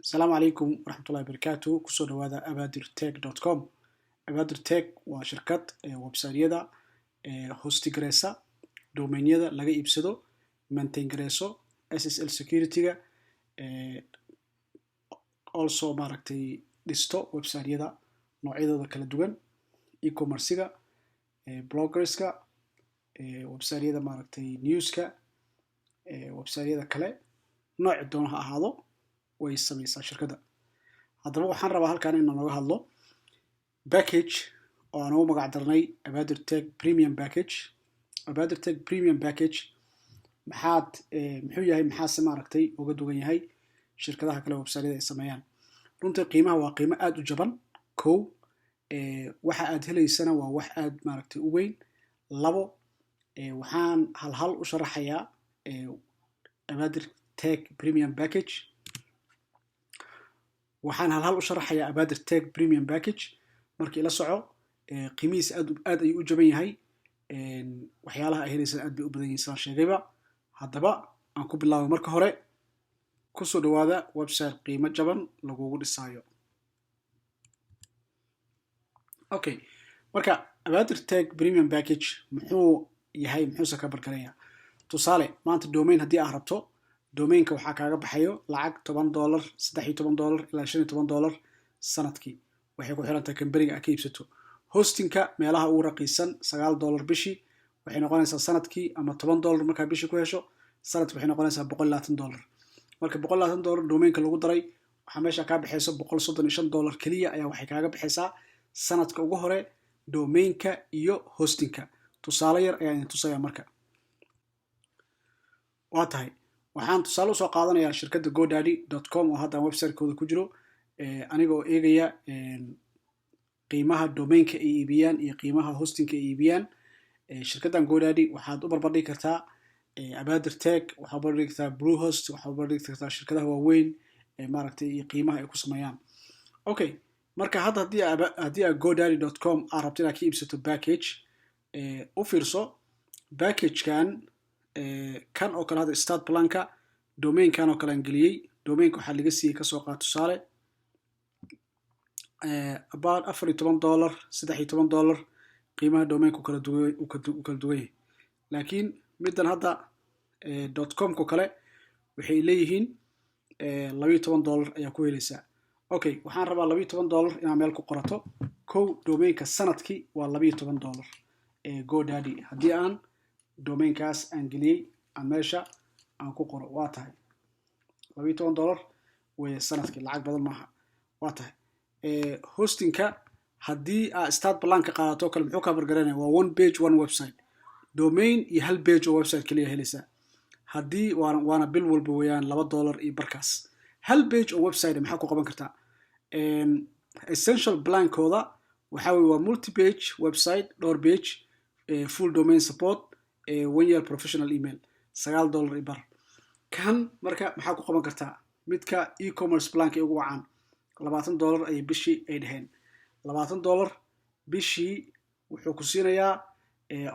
السلام عليكم ورحمة الله وبركاته كسو دوادا abadirtech.com abadirtech waa shirkad website-yada hosti gareysa domain-yada laga iibsado maintain gareyso SSL security-ga also maaragtay dhisto website-yada noocyadooda kala duwan e-commerce-ga bloggers-ka website-yada maaragtay news-ka website-yada kale nooc doon ha ahaado way samaysaa shirkadda haddaba waxaan rabaa halkaan inaan nooga hadlo package oo aan ugu magac darnay abadirtech premium package muxuu yahay maxaase maaragtay uga duwan yahay shirkadaha kale website-yada ay sameeyaan runtii qiimaha waa qiimo aad u jaban kow waxa aad helaysana waa wax aad maaragtay u weyn labo waxaan hal u sharaxayaa abadirtech premium package waxaan hal u sharaxayaa abadirtech premium package markii la soco qiimihiisa aad ayuu u jaban yahay waxyaalaha ay helaysan aad bay u badan yihiin sidaan sheegayba haddaba aan ku bilaabo marka hore kusoo dhawaada website qiimo jaban lagugu dhisaayo okay marka abadirtech premium package muxuu yahay muxuuse ka bargarayaa tusaale maanta domain haddii aad rabto domainka waxaa kaaga baxayo lacag $10 $13 ilaa $15 sanadkii waxay ku xirantahay kambaniga aad ka iibsato hostingka meelaha ugu raqiisan $9 bishii waxay noqonaysaa sanadkii ama $10 markaa bishii ku hesho sanadkii waxay noqonaysaa $120 marka $120 domainka lagu daray waxaa meesha kaa baxayso $135 keliya ayaa waxay kaaga baxaysaa sanadka ugu hore domainka iyo hostingka tusaale yar ayaa idin tusaya marka waa tahay waxaan tusaale usoo qaadanayaa shirkadda godaddy.com oo hadda website-kooda ku jiro aniga oo eegaya qiimaha domainka ay iibiyaan iyo qiimaha hostingka ay iibiyaan shirkaddan godaddy waxaad u barbardhigi kartaa abadirtech waxaad u barbardhigi kartaa bluehost waxaad u barbardhigi kartaa shirkadaha waaweyn maaragtay iyo qiimaha ay ku sameeyaan okay marka hadda haddii aad godaddy.com aad rabto inaad ka iibsato package u fiirso packagekan kan oo kale hadda start planka domainkan oo kale aan geliyey domainka waxaa laga siiyey kasoo qaad tusaale about $14 $13 qiimaha domainku kala duwan yahay laakiin middan hadda .comko kale waxay leeyihiin $12 ayaa ku helaysaa okay waxaan rabaa $12 inaad meel ku qorato kow domainka sanadkii waa $12 godaddy haddii aan domainkaas aan geliyey aan meesha aan ku qoro waa tahay $12 way sanadkii lacag badan maaha waa tahay hostingka haddii aad start planka qaadato kale muxuu ka bargaraynaya waa one page one website domain iyo hal page oo website kaliya helaysaa haddii waana bil walba weeyaan $2 iyo barkaas hal page oo website maxaa ku qaban kartaa essential plankooda waxaa weeye waa multi page website dhowr page full domain support one year professional email $9 bar kan marka maxaa ku qaban kartaa midka e-commerce planka ugu wacaan $20 ay bishii ay dhaheen $20 bishii wuxuu ku siinayaa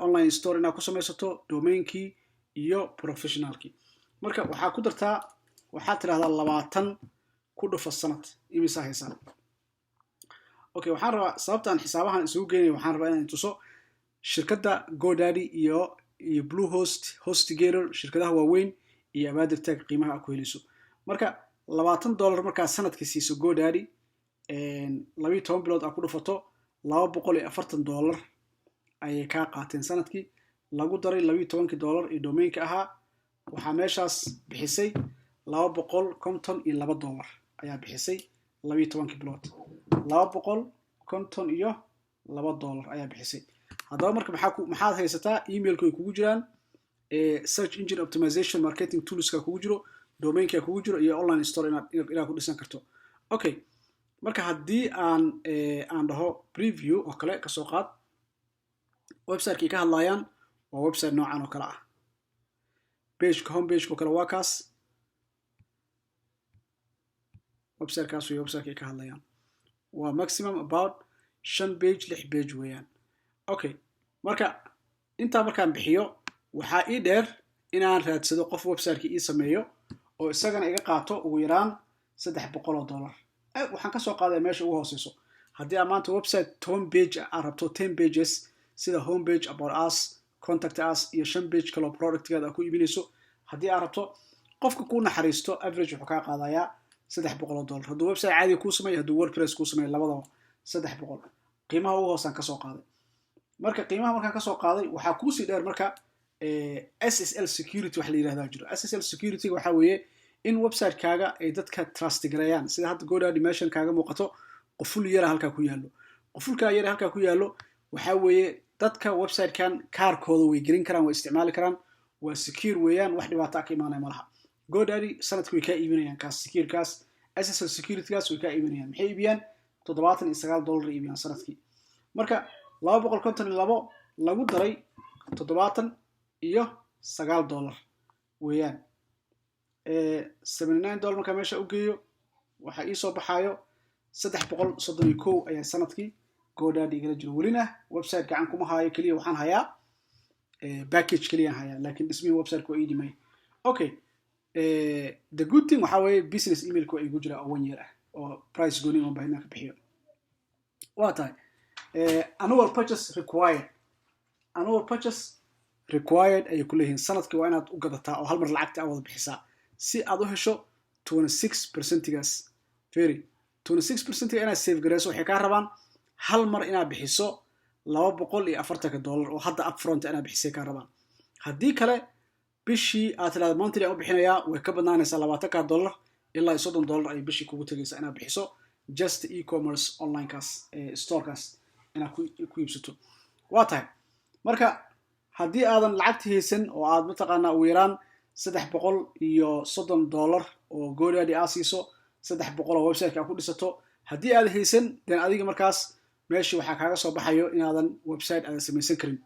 online store inaad ku samaysato domainkii iyo professionalkii marka waxaa ku dartaa waxaad tidhahdaa 20 ku dhufa sanad imisa haysaa okay waxaan rabaa sababtaan xisaabahan isugu geynaya waxaan rabaa inaan tuso shirkadda godaddy iyo bluehost hostigator shirkadaha waaweyn iyo abadirtech qiimaha aad ku helayso marka $20 markaa sanadkii siiso godaddy 12 bilood aad ku dhufato $240 ayay kaa qaateen sanadkii lagu daray $12 iyo domainka ahaa waxaa meeshaas bixisay $252 ayaa bixisay 12 bilood $252 ayaa bixisay haddaba marka maxaad haysataa emailku ay kugu jiraan search engine optimization marketing toolska kugu jiro domainka kugu jiro iyo online store inaad ku dhisan karto okay marka haddii aan dhaho preview oo kale kasoo qaad website-kii ka hadlayaan waa website noocan oo kale ah home page oo kale waa kaas website-kaas iyo website-kii ka hadlayaan waa maximum about 5 page 6 page weeyaan okay marka intaa markaan bixiyo waxaa ii dheer inaan raadsado qof website-kii ii sameeyo oo isagana iga qaato ugu yaraan $300 waxaan kasoo qaaday meesha ugu hooseyso haddii aad maanta website 10 page aad rabto 10 pages sida home page, about us, contact us iyo 5 page kaloo productgaada aad ku iibinayso haddii aad rabto qofka kuu naxariisto average wuxuu kaa qaadayaa $300 hadduu website caadi kuu sameeyo hadduu wordpress kuu sameeyo labadaba $300 qiimaha ugu hoosaan kasoo qaaday marka qiimaha markaan kasoo qaaday waxaa kuusii dheer marka SSL security wax la yiraahdaa jiro SSL security waxa weeye in website-kaaga ay dadka trust gareeyaan sida hadda GoDaddy meeshan kaaga muuqato qoful yar halka ku yaalo qofulka yar halka ku yaalo waxa weeye dadka website-kan kaarkooda way gelin karaan way isticmaali karaan waa secure weeyaan wax dhibaato ka imaanaya malaha GoDaddy sanadkii way ka iibinayaan kaas secure kaas SSL security kaas way ka iibinayaan maxay iibiyaan $79 iibiyaan sanadkii marka 252 lagu daray $79 weeyaan $79 marka meesha u geeyo waxa ii soo baxayo 331 ayaa sanadkii GoDaddy igala jiro welina website gacan kuma haayo kaliya waxaan hayaa package kaliya hayaa laakiin dhismihii website ku idimay okay the good thing waxa weeye business email ku ay igu jira 1 year ah oo price gooni oo baahnaa ka bixiyo waa tahay annual purchase required ay ku leeyihiin sanadkii waa inaad u gadataa oo hal mar lacagta aad wada bixisaa si aad u hesho 26% gaas very 26% inaad save gareyso waxay ka rabaan hal mar inaad bixiso $240 oo hadda upfront inaad bixisay ka rabaan haddii kale bishii aad tiraahdo monthly aan u bixinayaa way ka badnaanaysaa $20 ilaa $30 ay bishii kugu tagaysaa inaad bixiso just e-commerce online kaas store kaas inaad ku iibsato waa tahay marka haddii aadan lacagta haysan oo aad mataqaanaa ugu yaraan $330 oo GoDaddy aad siiso $300 oo website-ka ku dhisato haddii aad haysan then adiga markaas meeshii waxaa kaaga soo baxayo inaadan website aad samaysan karin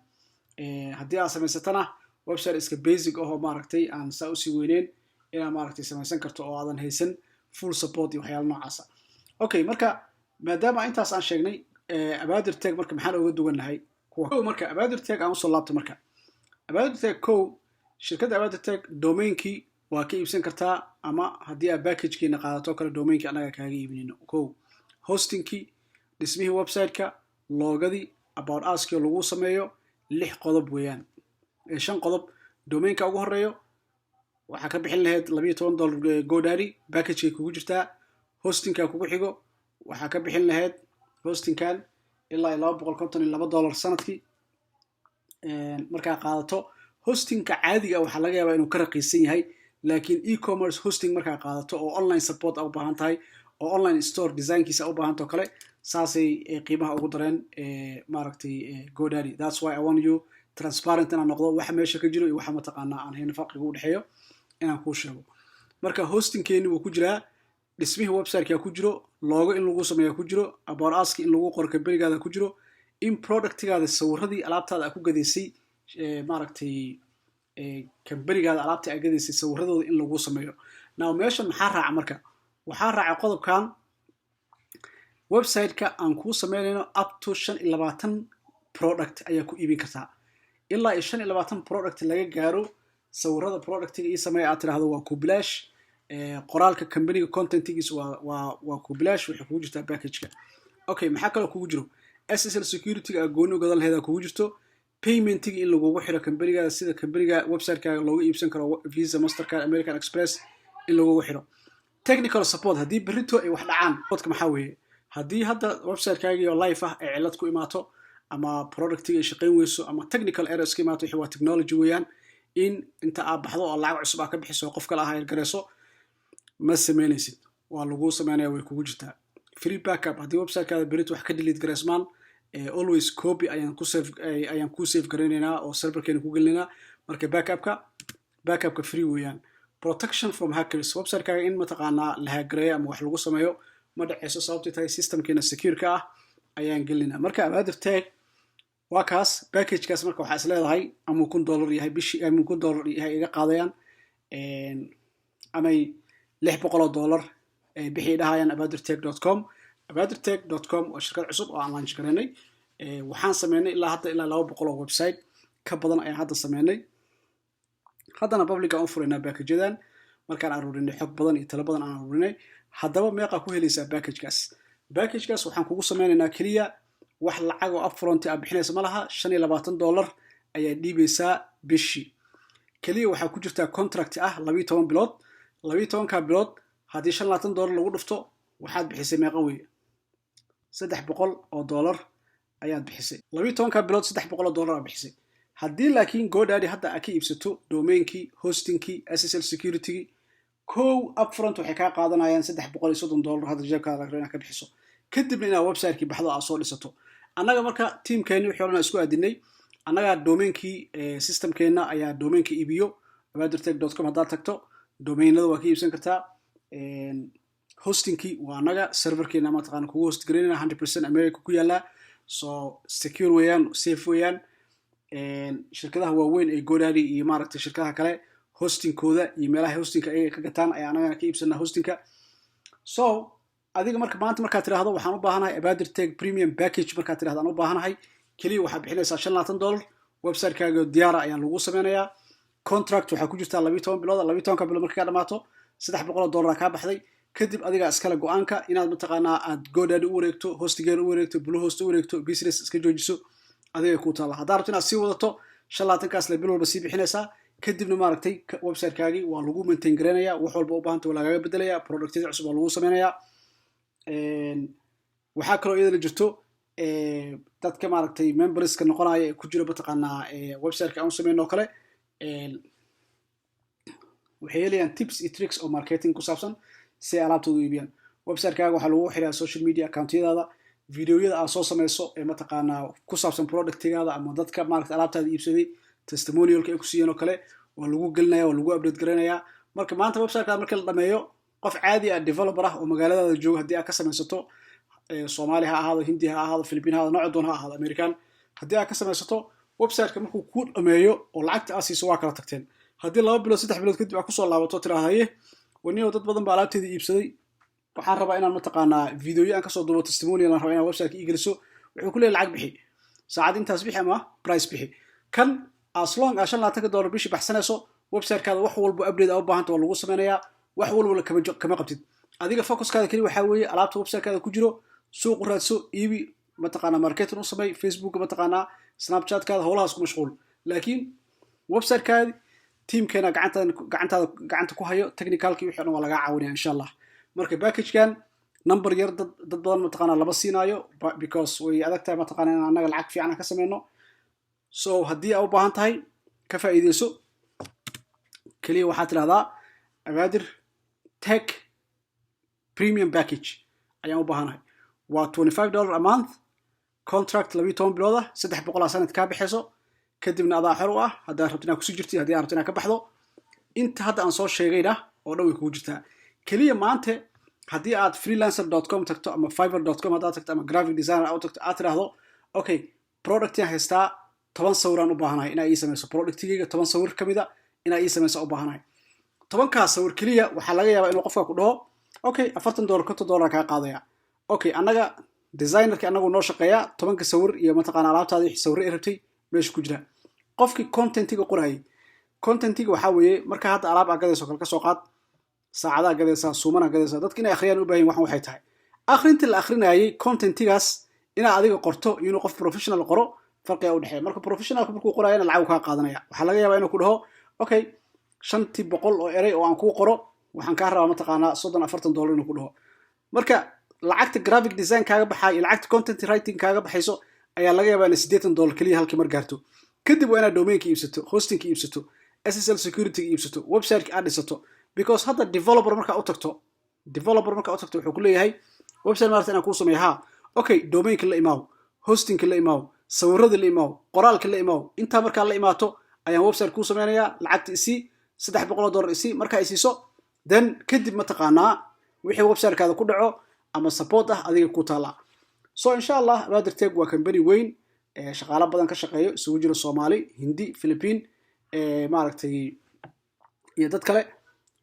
haddii aad samaysatana website iska basic oo maaragtay aan saa u sii weyneyn inaad maaragtay samaysan karto oo aadan haysan full support iyo waxyaalo noocaasa okay marka maadaama intaas aan sheegnay Abaadir Tech marka maxaan uga duwanahay kuwa marka Abaadir Tech aan usoo laabto marka Abaadir Tech shirkadda Abaadir Tech domainkii waa ka iibsan kartaa ama haddii aad package-kiina qaadato kale domainkii anaga kaaga iibinayno hostingkii dhismihii website-ka loogadii about us-kii lagu sameeyo 6 qodob weeyaan 5 qodob domainka ugu horeeyo waxaa ka bixin lahayd $12 GoDaddy package-kay kugu jirtaa hostingka kugu xigo waxaa ka bixin lahayd hostingkan ilaa $252 sanadkii markaa qaadato hostingka caadiga waxaa laga yaabaa inuu ka raqiisan yahay laakiin e-commerce hosting markaa qaadato oo online support u baahan tahay oo online store designkiisa u baahan tahay kale saasay qiimaha ugu dareen maaragtay GoDaddy that's why I want you transparent inaan noqdo waxa meesha ka jiro iyo waxa mataqaanaa aan hayna farqiga u dhaxeeyo inaan kuu sheego marka hostingkeeni wuu ku jiraa dhismihii website-ka ku jiro logo in lagu sameeyo ku jiro about us in lagu qoro company-gaada ku jiro in product-gaada sawirradii alaabtaada ku gadeysay maaragtay company-gaada alaabta aad gadeysay sawirradooda in lagu sameeyo now meeshan maxaa raaca marka waxaa raaca qodobkan website-ka aan kuu sameynayno up to 25 product ayaa ku iibin kartaa ilaa 25 product laga gaaro sawirrada product-ga ii sameeya aad tiraahdo waa ku bilaash qoraalka company-ga content-giisa waa ku bilaash waxay kugu jirtaa package-ka okay maxaa kaloo kugu jiro SSL security-ga gooni u gadan lahayd kugu jirto payment-ga in lagugu xiro company-gaada sida company-ga website-kaaga looga iibsan karo Visa, Mastercard, American Express in lagugu xiro technical support haddii berrito ay wax dhacaan qodka maxaa weeye haddii hadda website-kaaga iyo live ah ay cilad ku imaato ama product-ga ay shaqayn weyso ama technical errors ka imaato wixii waa technology weeyaan in inta aad baxdo oo lacag cusub aad ka bixiso qof kale ah ay gareyso ma sameynaysid waa lagu sameynaya way kugu jirtaa free backup haddii website-kaada berrito wax ka delete gareysmaan always copy ayaan ku save gareynaynaa oo serverkeena ku gelinaynaa marka backupka free weeyaan protection from hackers website-kaaga in mataqaanaa la haagareeyo ama wax lagu sameeyo ma dhaceyso sababtay tahay systemkeena secure-ka ah ayaan gelinaa marka Abaadir Tech waa kaas package-kaas marka waxaa is leedahay ama $1,000 yahay bishii ama $1,000 yahay iga qaadayaan amay $600 bixii dhahayaan abaadirtech.com waa shirkad cusub oo aan launch gareynay waxaan sameynay ilaa hadda ilaa 200 oo website ka badan ayaan hadda sameynay haddana public aan u furaynaa package-yadan markaan aruurinay xog badan iyo talo badan aan aruurinay haddaba meeqa ku helaysaa packagekaas waxaan kugu sameynaynaa keliya wax lacag oo upfront ah bixinaysa ma laha $25 ayaa dhiibaysaa bishii keliya waxaa ku jirtaa contract ah 12 bilood 12ka bilood haddii $25 lagu dhufto waxaad bixisay meeqa weeye $300 ayaad bixisay 12ka bilood $300 aad bixisay haddii laakiin GoDaddy hadda aad ka iibsato domainkii hostingkii SSL security kow upfront waxay kaa qaadanayaan $330 hadda jeebkaada laga rabaa inaad ka bixiso kadibna inaad website-kii baxdo aad soo dhisato annaga marka teamkeeni wixii horena isku aadinay annaga domainkii systemkeena ayaa domainka iibiyo abadirtech.com haddaad tagto domainada waa ka iibsan kartaa hostingkii waa annaga serverkeena mataqaana kugu host garaynayna 100% America ku yaala so secure weeyaan safe weeyaan shirkadaha waaweyn ee GoDaddy iyo maaragtay shirkadaha kale hostingkooda iyo meelaha hostingka ay ka gataan ayaa anaga ka iibsanaa hostingka so adiga maanta markaad tiraahdo waxaan u baahanahay abadirtech premium package markaad tiraahdo aan u baahanahay kaliya waxaad bixinaysaa $25 website-kaaga diyaara ayaa lagu sameynayaa contract waxaa ku jirtaa 12 bilood 12ka bilood markaa dhamaato $300 ka baxday kadib adiga iskala go'aanka inaad mataqaanaa aad GoDaddy u wareegto hostigeena u wareegto Bluehost u wareegto business iska joojiso adiga ku taala haddaad rabto inaad sii wadato 25kaas la bil walba sii bixinaysaa kadibna maaragtay website-kaagii waa lagu maintain gareynayaa wax walba u baahanta waa lagaga bedelayaa productyada cusub waa lagu sameynayaa waxaa kaloo iyadana jirto dadka maaragtay memberska noqonaya ee ku jira mataqaanaa website-ka aan sameyno kale waxay helayaan tips iyo tricks oo marketing ku saabsan si alaabtooda u iibiyaan website-kaaga waxaa lagu xiraa social media account-yadaada videoyada aad soo sameyso ee mataqaanaa ku saabsan productigaada ama dadka maaragtay alaabtaada iibsaday testimonialka ay ku siiyeen oo kale waa lagu gelinayaa waa lagu update gareynayaa marka maanta website-kaada markii la dhameeyo qof caadi ah developer ah oo magaaladaada jooga haddii aad ka samaysato Soomaali ha ahaado Hindi ha ahaado Philippine ha ahaado nooc doon ha ahaado American haddii aad ka samaysato website-ka markuu ku dhameeyo oo lacagta aad siiso waa kala tagteen haddii 2 bilood 3 bilood kadib aad ku soo laabato tiraahdaye waniyo dad badan baa alaabteedii iibsaday waxaan rabaa inaan mataqaanaa videoyo aan ka soo duubo testimonial aan rabaa inaan website-ka ii geliso wuxuu ku leeyahay lacag bixi saacad intaas bixi ama price bixi kan as long as $25 bishii baxsanayso website-kaada wax walba update u baahan tahay lagu sameynayaa wax walba kama qabtid adiga focuskaada kaliya waxaa weeye alaabta website-kaada ku jiro suuq u raadso iibi mataqaanaa marketing u samey Facebook mataqaanaa Snapchat-kaada howlahaas ku mashquul laakiin website-kaadi teamkeena gacanta ku hayo technicalkii wixii dhan waa laga caawinaya insha Allah marka package-kan number yar dad badan mataqaanaa laba siinaayo because way adag tahay mataqaanaa in annaga lacag fiican ka sameyno so haddii aad u baahan tahay ka faa'iideyso kaliya waxaad tirahdaa Abadir Tech premium package ayaan u baahanahay waa $25 a month contract 12 bilood ah $300 sanad ka bixayso kadibna adaa xor u ah haddaad rabto inaad kusii jirtid haddii aad rabto inaad ka baxdo inta hadda aan soo sheegayna oo dhan way kugu jirtaa kaliya maanta haddii aad freelancer.com tagto ama fiverr.com haddaad tagto ama graphic designer aad tagto aad tiraahdo okay productyaan haystaa 10 sawiraan u baahanahay inaa ii samayso productigayga 10 sawir ka mid a inaa ii samayso u baahanahay 10kaas sawir kaliya waxaa laga yaabaa inuu qofka ku dhaho okay $40 $50 kaa qaadaya okay annaga designerka anagu noo shaqeeya 10ka sawir iyo mataqaanaa alaabtaada wixii sawir ay rabtay meesha ku jira qofkii contentiga qorayay contentiga waxaa weeye marka hadda alaab aad gadayso kala ka soo qaad saacadaha gadaysaa suumana gadaysaa dadka inay akhriyaan u baahan waxay tahay akhrintii la akhrinayay contentigaas inaad adiga qorto iyo inuu qof professional qoro farqiga u dhaxeeya marka professionalku markuu qorayana lacag ka qaadanaya waxaa laga yaabaa inuu ku dhaho okay 500 oo eray oo aan ku qoro waxaan ka rabaa mataqaanaa $30-40 inuu ku dhaho marka lacagta graphic design kaaga baxay lacagta content writing kaaga baxayso ayaa laga yaabaa in $80 kaliya halkii mar gaarto kadib waa inaad domainka iibsato hostingka iibsato SSL security iibsato website aad dhisato because hadda developer marka u tagto wuxuu ku leeyahay website maarta inaan ku sameeyo ha okay domainka la imaaw hostingka la imaaw sawirada la imaaw qoraalka la imaaw inta marka la imaato ayaan website ku sameynayaa lacagta isi $300 isi marka ay siiso then kadib mataqaanaa wixii website-kaada ku dhaco ama support ah adiga ku taala so insha Allah Abadir waa company weyn shaqaale badan ka shaqeeyo isugu jira Soomaali Hindi Philippine maaragtay iyo dad kale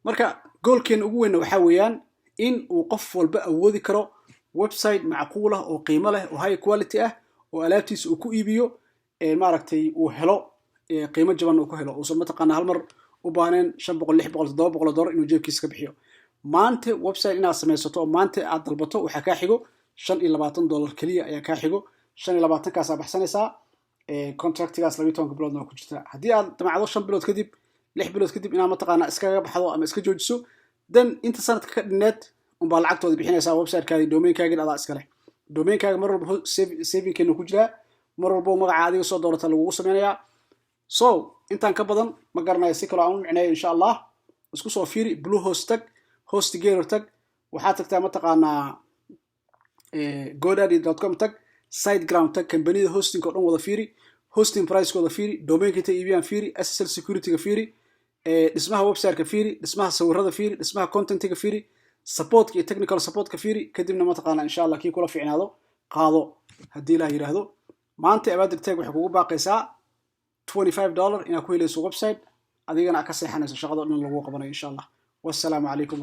marka goalkeen ugu weyn waxa weeyaan in uu qof walba awoodi karo website macquul ah oo qiimo leh oo high quality ah oo alaabtiisa uu ku iibiyo maaragtay uu helo qiimo jaban uu ku helo oo mataqaanaa hal mar u baahneen $500 $600 $700 inuu jeebkiisa ka bixiyo maanta website inaad samaysato oo maanta aad dalbato waxaa kaa xigo $25 kaliya ayaa kaa xigo 25 kaas baxsanaysaa contractigaas 12 bilood ku jirta haddii aad damacdo 5 bilood kadib 6 bilood kadib inaad mataqaana iskaga baxdo ama iska joojiso dan inta sanadka ka dhineed unbaa lacagtooda bixinaysaa website-kaaga domain-kaaga adaa iska leh domain-kaaga mar walba saving-keena ku jira mar walba magaca adiga soo doorata lagugu sameynayaa so intaan ka badan ma garanayo si kale aan u micneeyo insha Allah isku soo fiiri Bluehost tag HostGator tag waxaad tagtaa mataqaanaa godaddy.com tag SiteGround tag kambanida hosting oo dhan wada fiiri hosting price-kooda fiiri domain-ka inta iibiyaan fiiri SSL security-ga fiiri dhismaha website-ka fiiri dhismaha sawirada fiiri dhismaha content-ka fiiri support-ka iyo technical support-ka fiiri kadibna mataqaanaa insha Allah kii kula fiicnaado qaado haddii la yiraahdo maanta Abadir Tech waxay kugu baaqaysaa $25 inaad ku helayso website adigana ka seexanayso shaqada dhan lagu qabanayo insha Allah wasalaamu calaykum